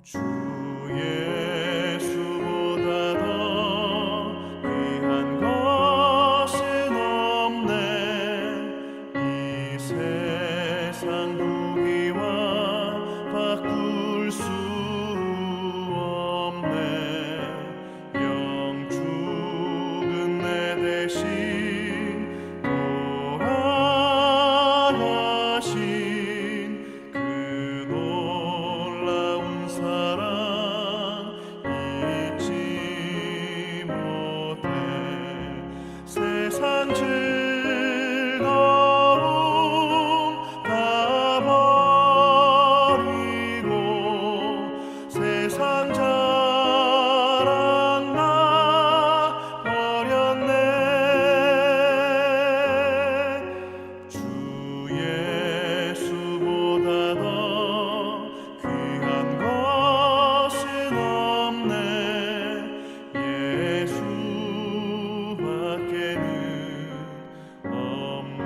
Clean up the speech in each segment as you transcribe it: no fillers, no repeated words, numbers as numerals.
주 예수보다 더 귀한 것은 없네. 이 세상 부귀와 바꿀 수 없네. 영 죽은 내 대신 돌아가신 그 놀라운 사랑 잊지 못해. 세상 즐거움 다 버리고 세상 자랑 나 버렸네. 주 예수보다 더 귀한 것은 없네. 예수밖에는 없네.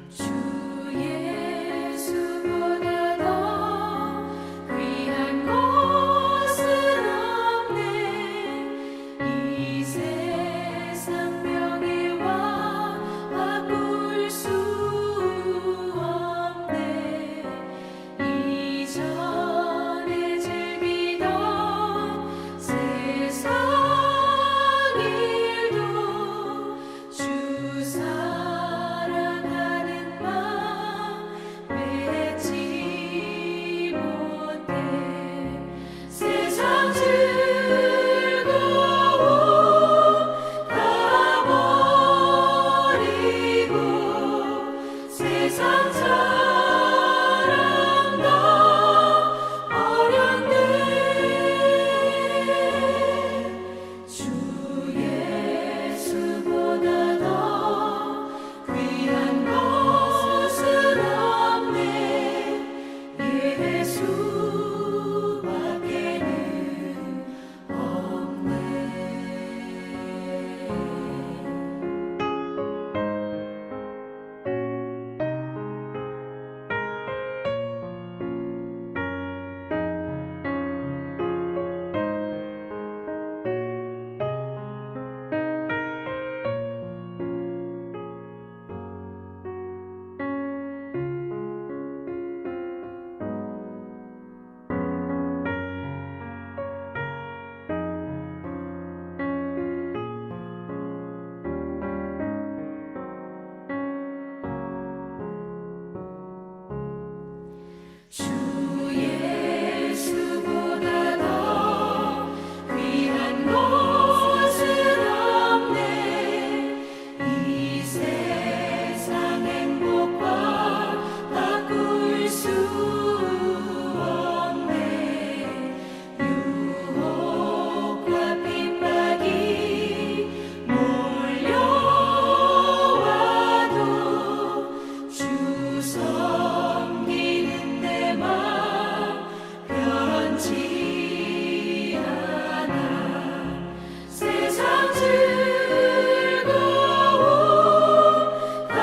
주 예수보다 더 귀한 것은 없네. 이 세상 명예와 바꿀 수 없네. 이전에 즐기던 세상 일도 주 사랑하는 마음 맺지 못해. 세상 즐거움 다 버리고 세상 자랑 다 버렸네. 주 예수보다 더 귀한 것은 없네. 예수밖에는 없네. 주 예수보다 더 귀한 것은 없네. 이 세상 행복과 바꿀 수 없네. 유혹과 핍박이 몰려와도 주 섬기는 내 맘 변치 않아. 세상 즐거움 다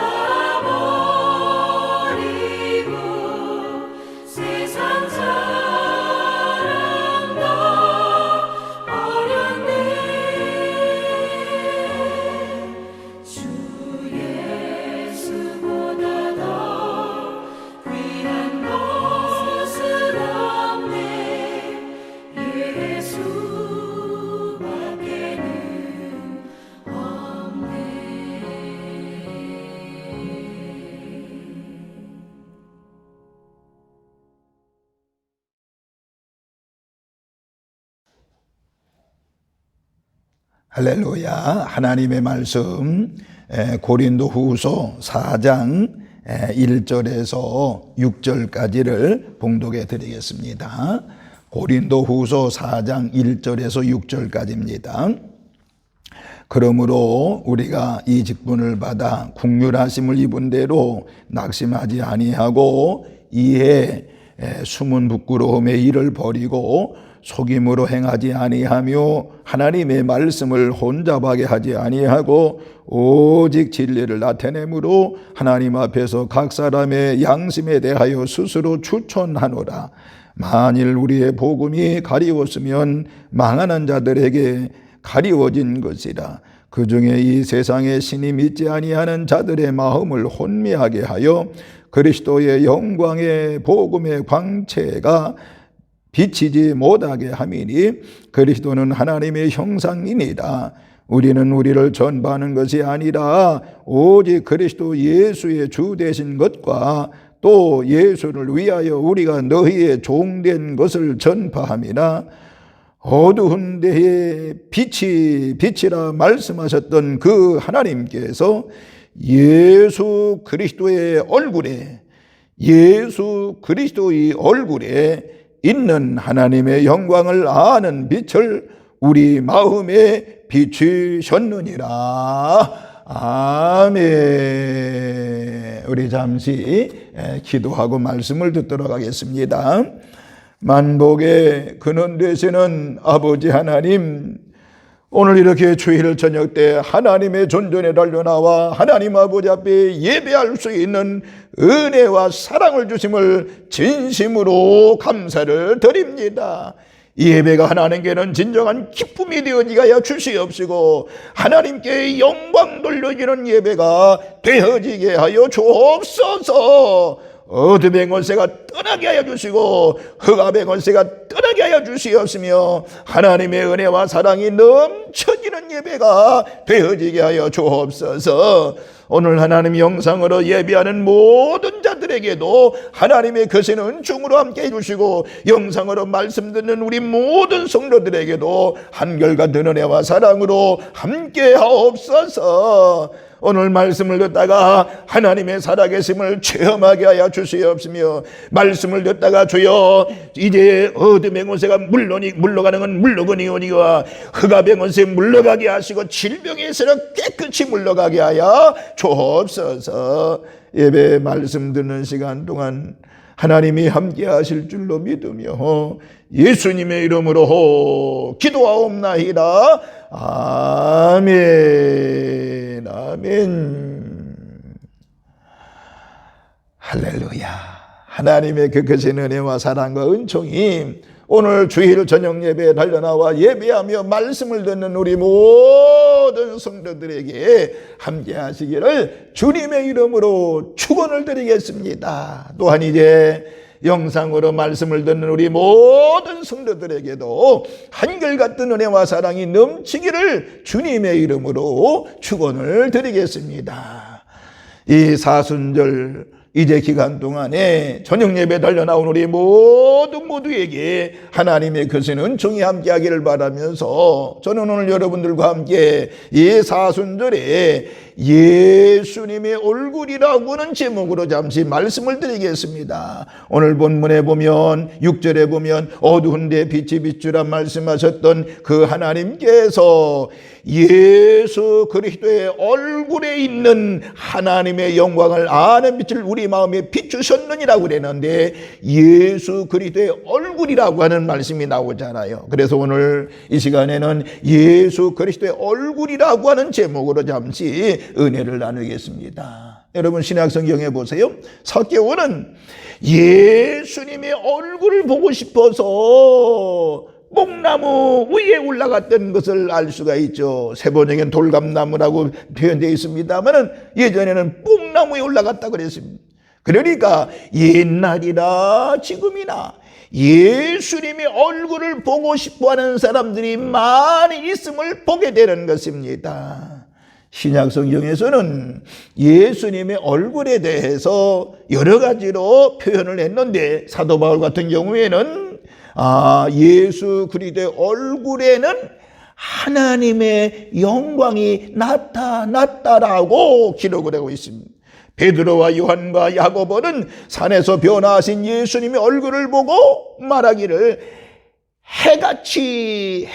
버리고 세상 자랑 다 버렸네. 주 예수보다 더 귀한 것은 없네. 예수밖에는 없네. 할렐루야. 하나님의 말씀 고린도후서 4장 1절에서 6절까지를 봉독해 드리겠습니다. 고린도후서 4장 1절에서 6절까지입니다. 그러므로 우리가 이 직분을 받아 국률하심을 입은 대로 낙심하지 아니하고 이에 숨은 부끄러움의 일을 버리고 속임으로 행하지 아니하며 하나님의 말씀을 혼잡하게 하지 아니하고 오직 진리를 나타내므로 하나님 앞에서 각 사람의 양심에 대하여 스스로 추천하노라. 만일 우리의 복음이 가리웠으면 망하는 자들에게 가리워진 것이라. 그 중에 이 세상에 신이 믿지 아니하는 자들의 마음을 혼미하게 하여 그리스도의 영광의 복음의 광채가 비치지 못하게 함이니 그리스도는 하나님의 형상이니라. 우리는 우리를 전파하는 것이 아니라 오직 그리스도 예수의 주 되신 것과 또 예수를 위하여 우리가 너희의 종된 것을 전파함이나 어두운 데에 빛이라 말씀하셨던 그 하나님께서 예수 그리스도의 얼굴에 있는 하나님의 영광을 아는 빛을 우리 마음에 비추셨느니라. 아멘. 우리 잠시 기도하고 말씀을 듣도록 하겠습니다. 만복의 근원 되시는 아버지 하나님, 오늘 이렇게 주일 저녁 때 하나님의 존전에 달려나와 하나님 아버지 앞에 예배할 수 있는 은혜와 사랑을 주심을 진심으로 감사를 드립니다. 이 예배가 하나님께는 진정한 기쁨이 되어지게 하여 주시옵시고 하나님께 영광 돌려지는 예배가 되어지게 하여 주옵소서. 어둠의 권세가 떠나게 하여 주시고 흑암의 권세가 떠나게 하여 주시옵시며 하나님의 은혜와 사랑이 넘쳐지는 예배가 되어지게 하여 주옵소서. 오늘 하나님 영상으로 예배하는 모든 자들에게도 하나님의 거신 은총으로 함께 해주시고 영상으로 말씀 듣는 우리 모든 성도들에게도 한결같은 은혜와 사랑으로 함께 하옵소서. 오늘 말씀을 듣다가 하나님의 살아계심을 체험하게 하여 주시옵시며 말씀을 듣다가 주여 이제 어둠의 권세가 물러가는 건 물러가니오니와 흑암의 권세 물러가게 하시고 질병에서는 깨끗이 물러가게 하여 주옵소서. 예배 말씀 듣는 시간 동안 하나님이 함께 하실 줄로 믿으며 예수님의 이름으로 기도하옵나이다. 아멘. 아멘. 할렐루야. 하나님의 그 크신 은혜와 사랑과 은총이 오늘 주일 저녁 예배에 달려나와 예배하며 말씀을 듣는 우리 모든 성도들에게 함께 하시기를 주님의 이름으로 축원을 드리겠습니다. 또한 이제 영상으로 말씀을 듣는 우리 모든 성도들에게도 한결같은 은혜와 사랑이 넘치기를 주님의 이름으로 축원을 드리겠습니다. 이 사순절 이제 기간 동안에 저녁 예배 달려나온 우리 모두에게 하나님의 크신 은총이 함께하기를 바라면서 저는 오늘 여러분들과 함께 이 사순절에 예수님의 얼굴이라고 하는 제목으로 잠시 말씀을 드리겠습니다. 오늘 본문에 보면 6절에 보면 어두운 데 빛이 비추라 말씀하셨던 그 하나님께서 예수 그리스도의 얼굴에 있는 하나님의 영광을 아는 빛을 우리 마음에 비추셨느니라고 그랬는데 예수 그리스도의 얼굴이라고 하는 말씀이 나오잖아요. 그래서 오늘 이 시간에는 예수 그리스도의 얼굴이라고 하는 제목으로 잠시 은혜를 나누겠습니다. 여러분 신약 성경에 보세요. 사개오는 예수님의 얼굴을 보고 싶어서 목나무 위에 올라갔던 것을 알 수가 있죠. 세번역엔 돌감나무라고 표현되어 있습니다만 예전에는 뽕나무에 올라갔다 그랬습니다. 그러니까 옛날이나 지금이나 예수님의 얼굴을 보고 싶어하는 사람들이 많이 있음을 보게 되는 것입니다. 신약 성경에서는 예수님의 얼굴에 대해서 여러 가지로 표현을 했는데 사도 바울 같은 경우에는 예수 그리스도의 얼굴에는 하나님의 영광이 나타났다라고 기록을 하고 있습니다. 베드로와 요한과 야고보는 산에서 변화하신 예수님의 얼굴을 보고 말하기를 해같이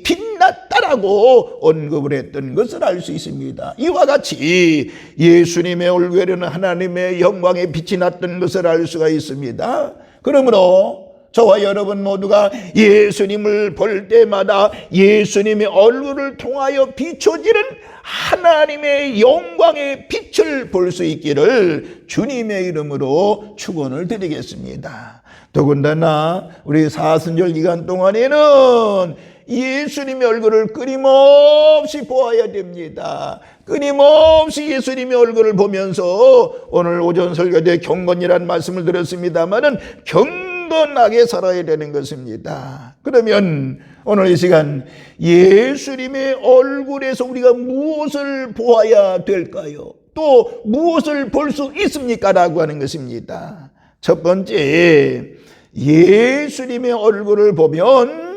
빛났다라고 언급을 했던 것을 알 수 있습니다. 이와 같이 예수님의 얼굴에는 하나님의 영광의 빛이 났던 것을 알 수가 있습니다. 그러므로 저와 여러분 모두가 예수님을 볼 때마다 예수님의 얼굴을 통하여 비춰지는 하나님의 영광의 빛을 볼 수 있기를 주님의 이름으로 축원을 드리겠습니다. 더군다나 우리 사순절 기간 동안에는 예수님의 얼굴을 끊임없이 보아야 됩니다. 끊임없이 예수님의 얼굴을 보면서 오늘 오전 설교 때 경건이라는 말씀을 들었습니다마는 경건하게 살아야 되는 것입니다. 그러면 오늘 이 시간 예수님의 얼굴에서 우리가 무엇을 보아야 될까요? 또 무엇을 볼 수 있습니까? 라고 하는 것입니다. 첫 번째, 예수님의 얼굴을 보면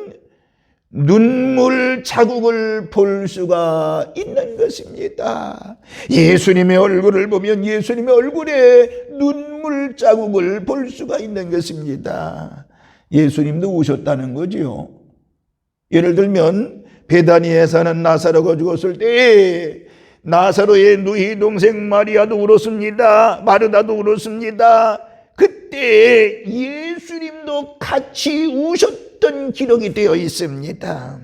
눈물 자국을 볼 수가 있는 것입니다. 예수님의 얼굴을 보면 예수님의 얼굴에 눈물 자국을 볼 수가 있는 것입니다. 예수님도 우셨다는 거지요. 예를 들면 베다니에 사는 나사로가 죽었을 때 나사로의 누이 동생 마리아도 울었습니다. 마르다도 울었습니다. 그때 예수님도 같이 우셨던 기록이 되어 있습니다.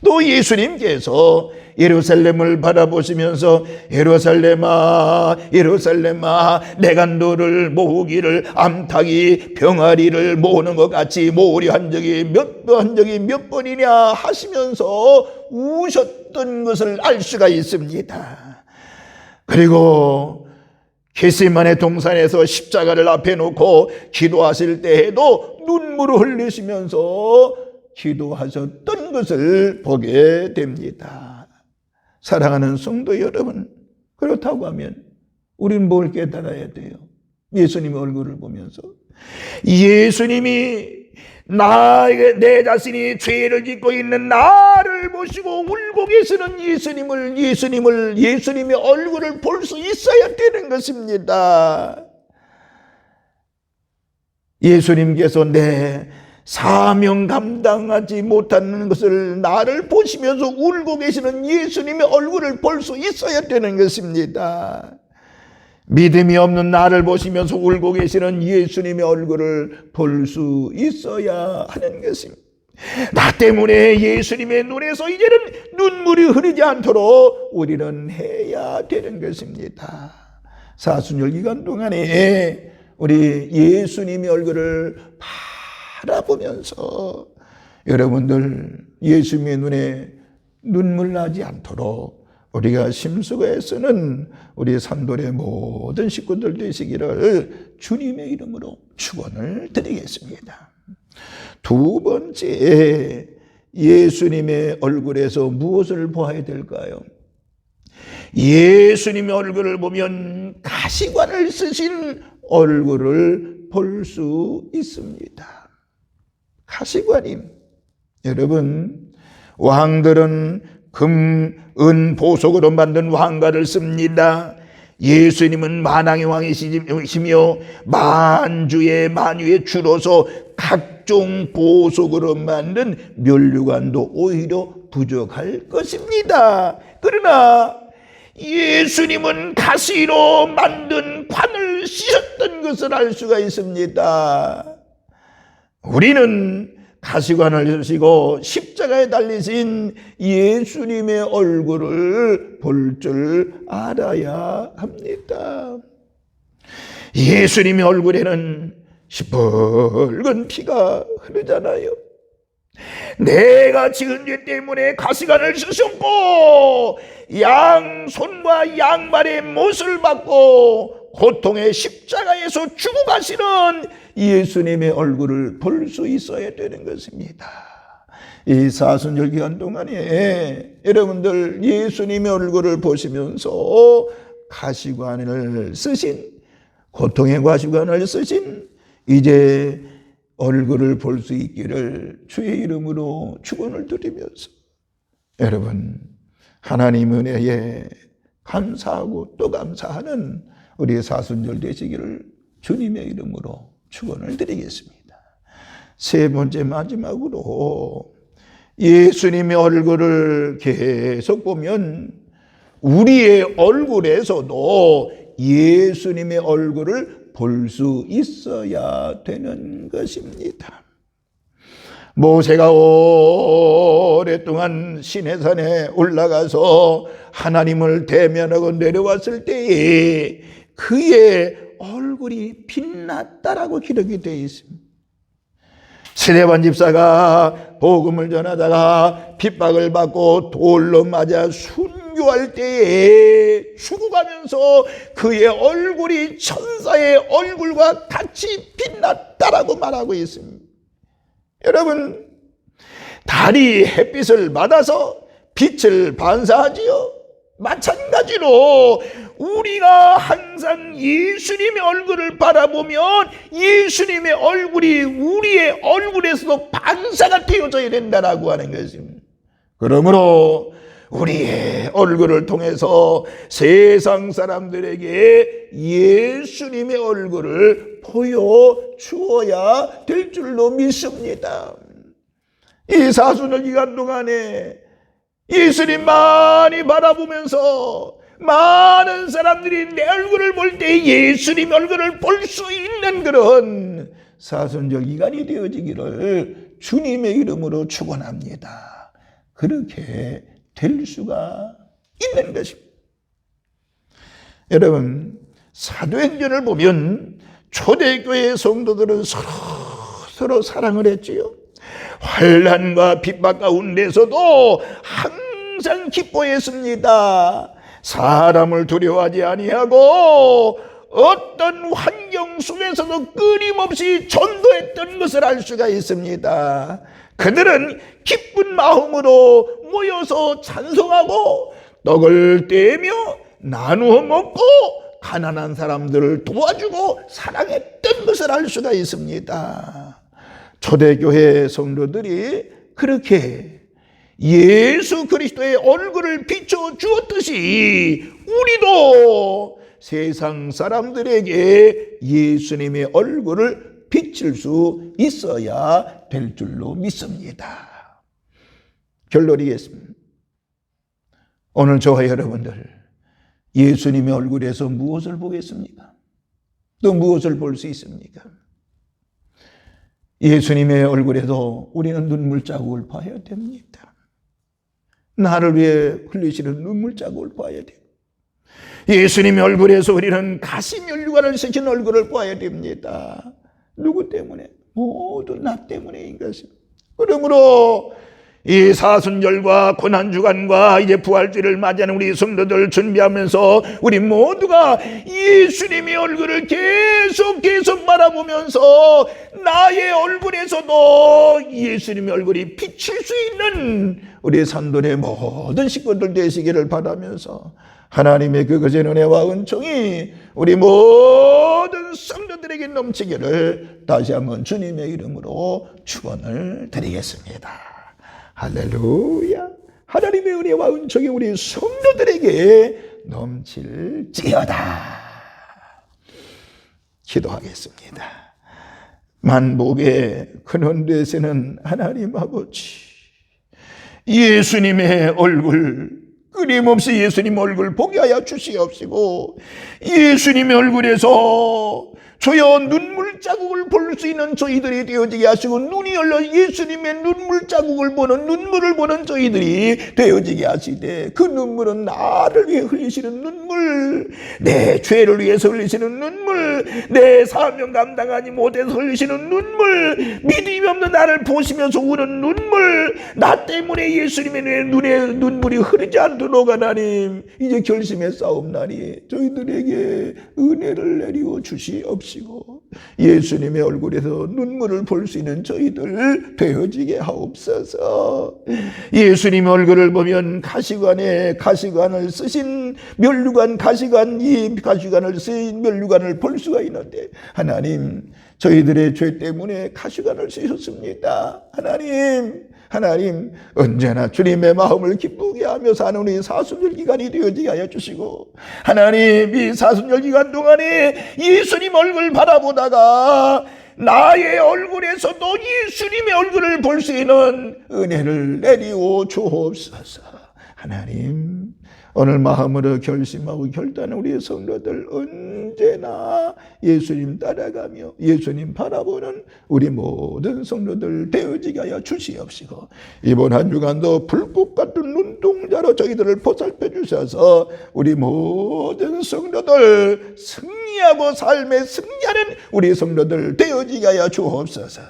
또 예수님께서 예루살렘을 바라보시면서 예루살렘아 예루살렘아 내가 너를 모으기를 암탉이 병아리를 모으는 것 같이 모으려 한 적이 몇 번이냐 하시면서 우셨던 것을 알 수가 있습니다. 그리고 겟세마네 동산에서 십자가를 앞에 놓고 기도하실 때에도 눈물을 흘리시면서 기도하셨던 것을 보게 됩니다. 사랑하는 성도 여러분, 그렇다고 하면 우리는 뭘 깨달아야 돼요? 예수님의 얼굴을 보면서 예수님이 내 자신이 죄를 짓고 있는 나를 보시고 울고 계시는 예수님의 얼굴을 볼 수 있어야 되는 것입니다. 예수님께서 내 사명 감당하지 못하는 것을 나를 보시면서 울고 계시는 예수님의 얼굴을 볼 수 있어야 되는 것입니다. 믿음이 없는 나를 보시면서 울고 계시는 예수님의 얼굴을 볼 수 있어야 하는 것입니다. 나 때문에 예수님의 눈에서 이제는 눈물이 흐르지 않도록 우리는 해야 되는 것입니다. 사순절 기간 동안에 우리 예수님의 얼굴을 바라보면서 여러분들 예수님의 눈에 눈물 나지 않도록 우리가 심수고에 쓰는 우리 산돌의 모든 식구들 되시기를 주님의 이름으로 축원을 드리겠습니다. 두 번째, 예수님의 얼굴에서 무엇을 보아야 될까요? 예수님의 얼굴을 보면 가시관을 쓰신 얼굴을 볼 수 있습니다. 가시관임. 여러분, 왕들은 금, 은, 보석으로 만든 왕가를 씁니다. 예수님은 만왕의 왕이시며 만주의 만유의 주로서 각종 보석으로 만든 면류관도 오히려 부족할 것입니다. 그러나 예수님은 가시로 만든 관을 쓰셨던 것을 알 수가 있습니다. 우리는 가시관을 쓰시고 십자가에 달리신 예수님의 얼굴을 볼 줄 알아야 합니다. 예수님의 얼굴에는 시뻘건 피가 흐르잖아요. 내가 지은 죄 때문에 가시관을 쓰셨고 양손과 양발의 못을 받고 고통의 십자가에서 죽어가시는 예수님의 얼굴을 볼 수 있어야 되는 것입니다. 이 사순절 기간 동안에 여러분들 예수님의 얼굴을 보시면서 가시관을 쓰신, 고통의 가시관을 쓰신 이제 얼굴을 볼 수 있기를 주의 이름으로 축원을 드리면서 여러분 하나님 은혜에 감사하고 또 감사하는 우리 사순절 되시기를 주님의 이름으로 축원을 드리겠습니다. 세 번째 마지막으로 예수님의 얼굴을 계속 보면 우리의 얼굴에서도 예수님의 얼굴을 볼 수 있어야 되는 것입니다. 모세가 오랫동안 시내산에 올라가서 하나님을 대면하고 내려왔을 때에 그의 얼굴이 빛났다라고 기록이 되어 있습니다. 스데반 집사가 복음을 전하다가 핍박을 받고 돌로 맞아 순교할 때에 죽어가면서 그의 얼굴이 천사의 얼굴과 같이 빛났다라고 말하고 있습니다. 여러분, 달이 햇빛을 받아서 빛을 반사하지요. 마찬가지로 우리가 항상 예수님의 얼굴을 바라보면 예수님의 얼굴이 우리의 얼굴에서도 반사가 되어져야 된다라고 하는 것입니다. 그러므로 우리의 얼굴을 통해서 세상 사람들에게 예수님의 얼굴을 보여주어야 될 줄로 믿습니다. 이 사순절 기간 동안에 예수님 많이 바라보면서 많은 사람들이 내 얼굴을 볼 때 예수님 얼굴을 볼 수 있는 그런 사순절 기간이 되어지기를 주님의 이름으로 축원합니다. 그렇게 될 수가 있는 것입니다. 여러분, 사도행전을 보면 초대교회 성도들은 서로 사랑을 했지요. 환난과 핍박 가운데서도 항상 기뻐했습니다. 사람을 두려워하지 아니하고 어떤 환경 속에서도 끊임없이 전도했던 것을 알 수가 있습니다. 그들은 기쁜 마음으로 모여서 찬송하고 떡을 떼며 나누어 먹고 가난한 사람들을 도와주고 사랑했던 것을 알 수가 있습니다. 초대교회 성도들이 그렇게 예수 그리스도의 얼굴을 비춰주었듯이 우리도 세상 사람들에게 예수님의 얼굴을 비칠 수 있어야 될 줄로 믿습니다. 결론이겠습니다. 오늘 저와 여러분들 예수님의 얼굴에서 무엇을 보겠습니까? 또 무엇을 볼 수 있습니까? 예수님의 얼굴에도 우리는 눈물 자국을 봐야 됩니다. 나를 위해 흘리시는 눈물 자국을 봐야 돼요. 예수님의 얼굴에서 우리는 가시면류관을 쓰신 얼굴을 봐야 됩니다. 누구 때문에? 모두 나 때문에인 것입니다. 그러므로 이 사순절과 고난주간과 이제 부활주를 맞이하는 우리 성도들 준비하면서 우리 모두가 예수님의 얼굴을 계속 바라보면서 나의 얼굴에서도 예수님의 얼굴이 비칠 수 있는 우리 산돌의 모든 식구들 되시기를 바라면서 하나님의 그 거센 은혜와 은총이 우리 모든 성도들에게 넘치기를 다시 한번 주님의 이름으로 축원을 드리겠습니다. 할렐루야. 하나님의 은혜와 은총이 우리 성도들에게 넘칠지어다. 기도하겠습니다. 만복의 근원되시는 하나님 아버지, 예수님의 얼굴, 끊임없이 예수님 얼굴 보게 하여 주시옵시고 예수님의 얼굴에서 주여 눈물 자국을 볼 수 있는 저희들이 되어지게 하시고 눈이 열려 예수님의 눈물 자국을 보는 눈물을 보는 저희들이 되어지게 하시되 그 눈물은 나를 위해 흘리시는 눈물, 내 죄를 위해서 흘리시는 눈물, 내 사명 감당하지 못해서 흘리시는 눈물, 믿음이 없는 나를 보시면서 우는 눈물, 나 때문에 예수님의 눈에 눈물이 흐르지 않도록 하나님 이제 결심했사옵나니 저희들에게 은혜를 내리워 주시옵시고 예수님의 얼굴에서 눈물을 볼 수 있는 저희들 되어지게 하옵소서. 예수님의 얼굴을 보면 가시관을 쓰신 멸류관 이 가시관을 쓰신 멸류관을 볼 수가 있는데 하나님 저희들의 죄 때문에 가시관을 쓰셨습니다. 하나님 언제나 주님의 마음을 기쁘게 하며 사는 우리 사순절 기간이 되어지게 하여 주시고 하나님 이 사순절 기간 동안에 예수님 얼굴 바라보다가 나의 얼굴에서도 예수님의 얼굴을 볼 수 있는 은혜를 내리오 주옵소서. 하나님 오늘 마음으로 결심하고 결단한 우리 성도들 언제나 예수님 따라가며 예수님 바라보는 우리 모든 성도들 되어지게 하여 주시옵시고, 이번 한 주간도 불꽃 같은 눈동자로 저희들을 보살펴 주셔서 우리 모든 성도들 승리하고 삶에 승리하는 우리 성도들 되어지게 하여 주옵소서.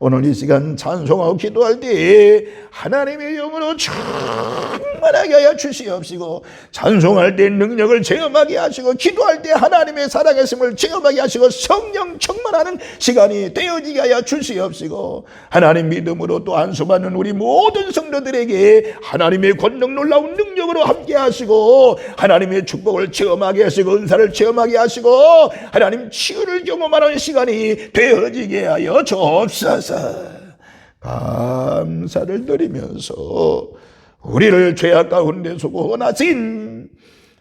오늘 이 시간 찬송하고 기도할 때 하나님의 영으로 충만하게 하여 주시옵시고, 찬송할 때 능력을 체험하게 하시고, 기도할 때 하나님의 살아계심을 체험하게 하시고, 성령 충만하는 시간이 되어지게 하여 주시옵시고, 하나님 믿음으로 또 안수받는 우리 모든 성도들에게 하나님의 권능 놀라운 능력으로 함께 하시고, 하나님의 축복을 체험하게 하시고, 은사를 체험하게 하시고, 하나님 치유를 경험하는 시간이 되어지게 하여 주옵소서. 감사를 드리면서 우리를 죄악 가운데서 구원하신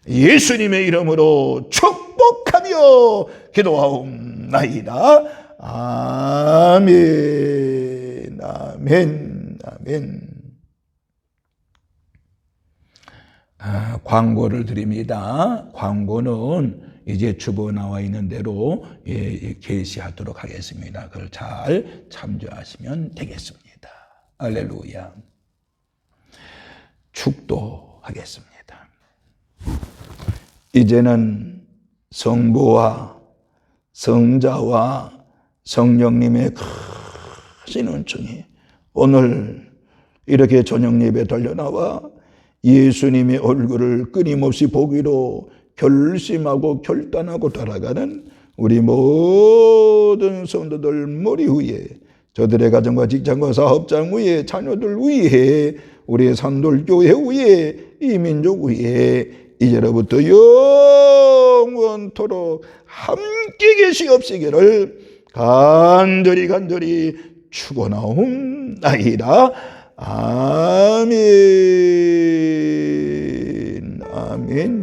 예수님의 이름으로 축복하며 기도하옵나이다. 아멘, 아멘, 아멘. 광고를 드립니다. 광고는 이제 주보 나와 있는 대로 게시하도록 하겠습니다. 그걸 잘 참조하시면 되겠습니다. 할렐루야. 축도하겠습니다. 이제는 성부와 성자와 성령님의 크신 은총이 오늘 이렇게 저녁 예배 달려나와 예수님의 얼굴을 끊임없이 보기로 결심하고 결단하고 따라가는 우리 모든 성도들 머리 위에, 저들의 가정과 직장과 사업장 위에, 자녀들 위에, 우리의 산돌교회 위에, 이 민족 위에 이제로부터 영원토록 함께 계시옵시기를 간절히 축원하옵나이다. 아멘, 아멘.